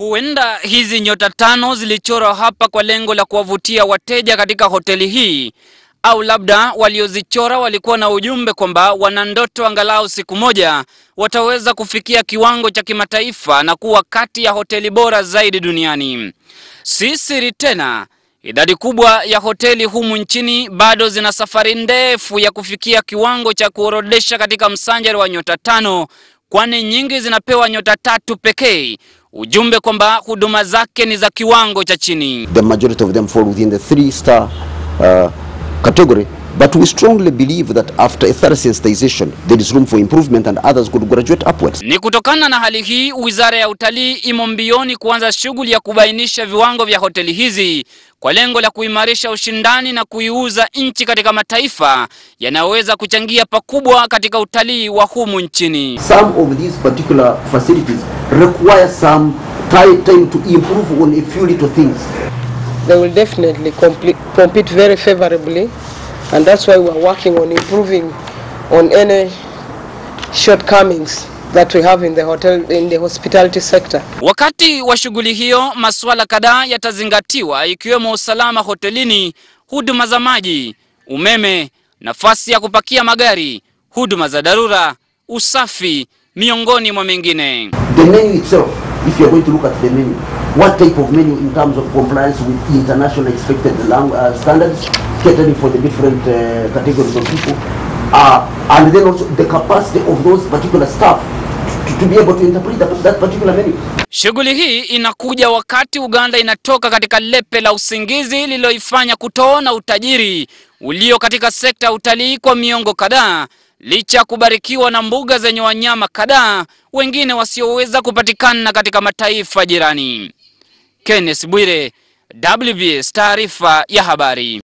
Huenda hizi nyota 5 zilichorwa hapa kwa lengo la kuwavutia wateja katika hoteli hii, au labda waliozichora walikuwa na ujumbe kwamba wana ndoto angalau siku moja wataweza kufikia kiwango cha kimataifa na kuwa kati ya hoteli bora zaidi duniani. Si siri tena, idadi kubwa ya hoteli humu nchini bado zina safari ndefu ya kufikia kiwango cha kuorodesha katika msanjari wa nyota 5, kwani nyingi zinapewa nyota 3 pekee. Ujumbe kwamba huduma zake ni za kiwango cha chini. The majority of them fall within the 3-star category, but we strongly believe that after a thorough sensitization there is room for improvement and others could graduate upwards. Ni kutokana na hali hii, Wizara ya Utalii imo mbioni kuanza shughuli ya kubainisha viwango vya hoteli hizi kwa lengo la kuimarisha ushindani na kuiuza nchi katika mataifa yanayoweza kuchangia pakubwa katika utalii wa humu nchini. Some of these particular facilities require some time to improve on a few little things. They will definitely compete very favorably, and that's why we are working on improving on any shortcomings that we have in the hospitality sector. Wakati wa shughuli hiyo, masuala kadhaa yatazingatiwa ikiwemo usalama hotelini, huduma za maji, umeme, nafasi ya kupakia magari, huduma za dharura, usafi, miongoni mwa mengine. The menu itself, if you are going to look at the menu, what type of menu in terms of compliance with international expected standards, catering for the different categories of people, and then also the capacity of those particular staff to be able to interpret that particular menu. Shughuli hii inakuja wakati Uganda inatoka katika lepe la usingizi lililoifanya kutoona utajiri ulio katika sekta ya utalii kwa miongo kadhaa, licha kubarikiwa na mbuga zenye wanyama kadhaa, wengine wasioweza kupatikana katika mataifa jirani. Kenneth Bwire, WBS, taarifa ya habari.